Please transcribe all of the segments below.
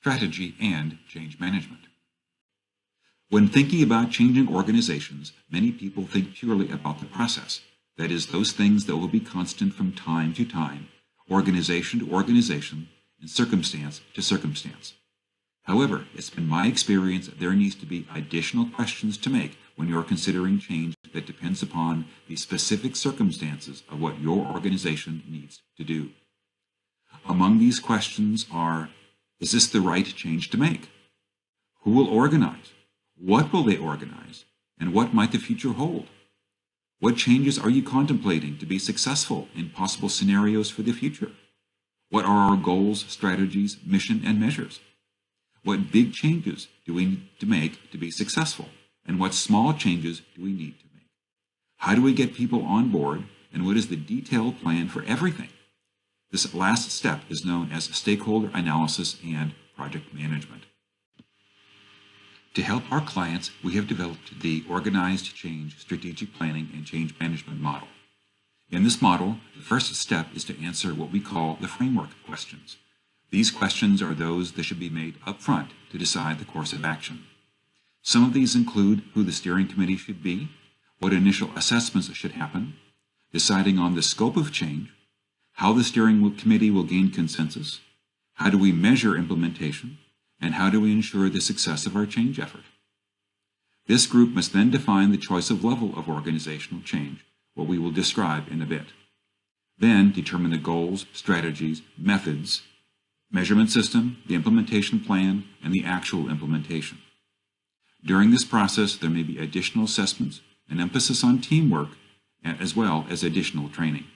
Strategy and change management. When thinking about changing organizations, many people think purely about the process, that is, those things that will be constant from time to time, organization to organization, and circumstance to circumstance. However, it's been my experience that there needs to be additional questions to make when you're considering change that depends upon the specific circumstances of what your organization needs to do. Among these questions are, is this the right change to make? Who will organize? What will they organize? And what might the future hold? What changes are you contemplating to be successful in possible scenarios for the future? What are our goals, strategies, mission, and measures? What big changes do we need to make to be successful? And what small changes do we need to make? How do we get people on board? And what is the detailed plan for everything? This last step is known as stakeholder analysis and project management. To help our clients, we have developed the Organized Change Strategic Planning and Change Management model. In this model, the first step is to answer what we call the framework questions. These questions are those that should be made up front to decide the course of action. Some of these include who the steering committee should be, what initial assessments should happen, deciding on the scope of change, how the steering committee will gain consensus, how do we measure implementation, and how do we ensure the success of our change effort. This group must then define the choice of level of organizational change, what we will describe in a bit. Then determine the goals, strategies, methods, measurement system, the implementation plan, and the actual implementation. During this process, there may be additional assessments, an emphasis on teamwork, as well as additional training.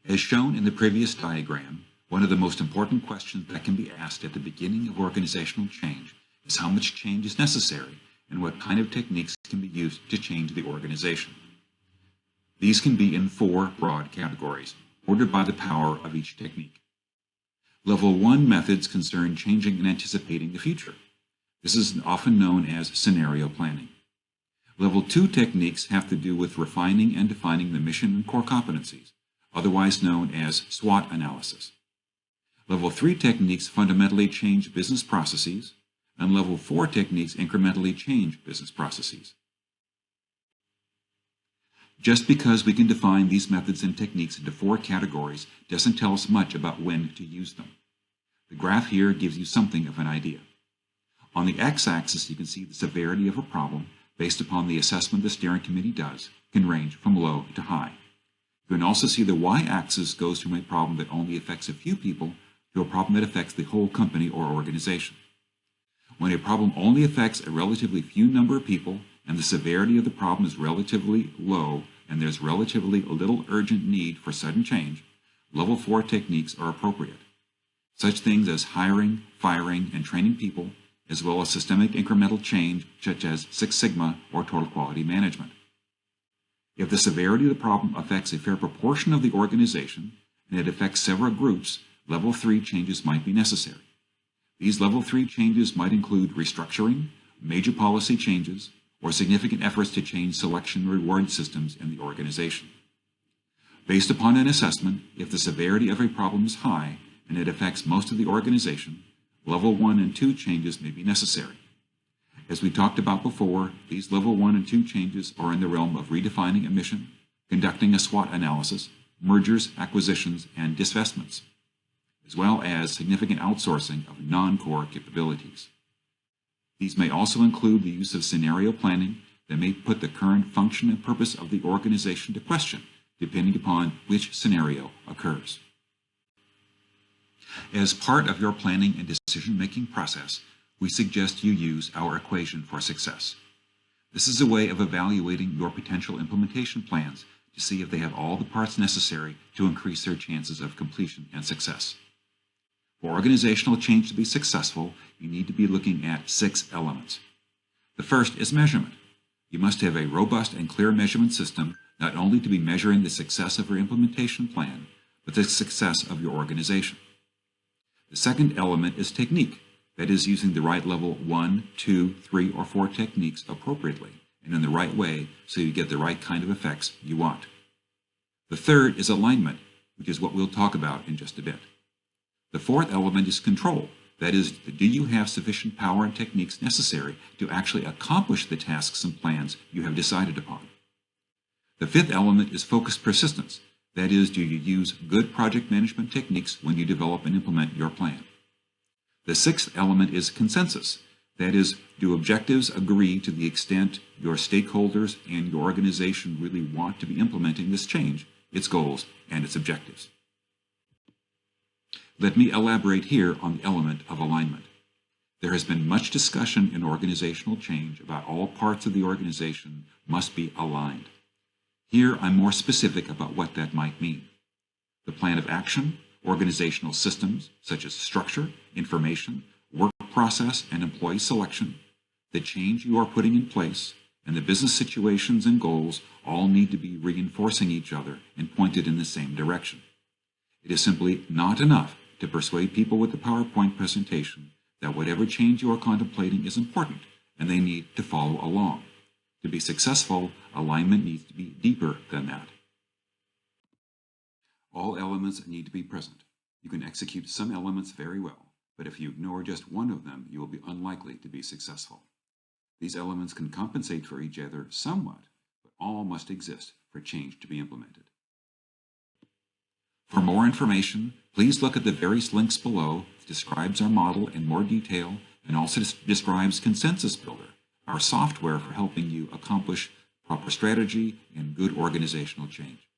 As shown in the previous diagram, one of the most important questions that can be asked at the beginning of organizational change is how much change is necessary and what kind of techniques can be used to change the organization. These can be in 4 broad categories, ordered by the power of each technique. Level 1 methods concern changing and anticipating the future. This is often known as scenario planning. Level 2 techniques have to do with refining and defining the mission and core competencies, otherwise known as SWOT analysis. Level 3 techniques fundamentally change business processes, and Level 4 techniques incrementally change business processes. Just because we can define these methods and techniques into 4 categories doesn't tell us much about when to use them. The graph here gives you something of an idea. On the x-axis, you can see the severity of a problem based upon the assessment the steering committee does, can range from low to high. You can also see the y-axis goes from a problem that only affects a few people to a problem that affects the whole company or organization. When a problem only affects a relatively few number of people and the severity of the problem is relatively low and there's relatively little urgent need for sudden change, Level 4 techniques are appropriate. Such things as hiring, firing, and training people, as well as systemic incremental change such as Six Sigma or total quality management. If the severity of the problem affects a fair proportion of the organization and it affects several groups, Level 3 changes might be necessary. These Level 3 changes might include restructuring, major policy changes, or significant efforts to change selection and reward systems in the organization. Based upon an assessment, if the severity of a problem is high and it affects most of the organization, Level 1 and 2 changes may be necessary. As we talked about before, these Level 1 and 2 changes are in the realm of redefining a mission, conducting a SWOT analysis, mergers, acquisitions, and divestments, as well as significant outsourcing of non-core capabilities. These may also include the use of scenario planning that may put the current function and purpose of the organization to question, depending upon which scenario occurs. As part of your planning and decision-making process, we suggest you use our equation for success. This is a way of evaluating your potential implementation plans to see if they have all the parts necessary to increase their chances of completion and success. For organizational change to be successful, you need to be looking at 6 elements. The first is measurement. You must have a robust and clear measurement system, not only to be measuring the success of your implementation plan, but the success of your organization. The second element is technique, that is, using the right level 1, 2, 3, or 4 techniques appropriately and in the right way so you get the right kind of effects you want. The third is alignment, which is what we'll talk about in just a bit. The fourth element is control. That is, do you have sufficient power and techniques necessary to actually accomplish the tasks and plans you have decided upon? The fifth element is focused persistence. That is, do you use good project management techniques when you develop and implement your plan? The sixth element is consensus. That is, do objectives agree to the extent your stakeholders and your organization really want to be implementing this change, its goals, and its objectives? Let me elaborate here on the element of alignment. There has been much discussion in organizational change about all parts of the organization must be aligned. Here I'm more specific about what that might mean. The plan of action, organizational systems such as structure, information, work process, and employee selection, the change you are putting in place, and the business situations and goals all need to be reinforcing each other and pointed in the same direction. It is simply not enough to persuade people with the PowerPoint presentation that whatever change you are contemplating is important and they need to follow along. To be successful, alignment needs to be deeper than that. All elements need to be present. You can execute some elements very well, but if you ignore just one of them, you will be unlikely to be successful. These elements can compensate for each other somewhat, but all must exist for change to be implemented. For more information, please look at the various links below. It describes our model in more detail and also describes Consensus Builder, our software for helping you accomplish proper strategy and good organizational change.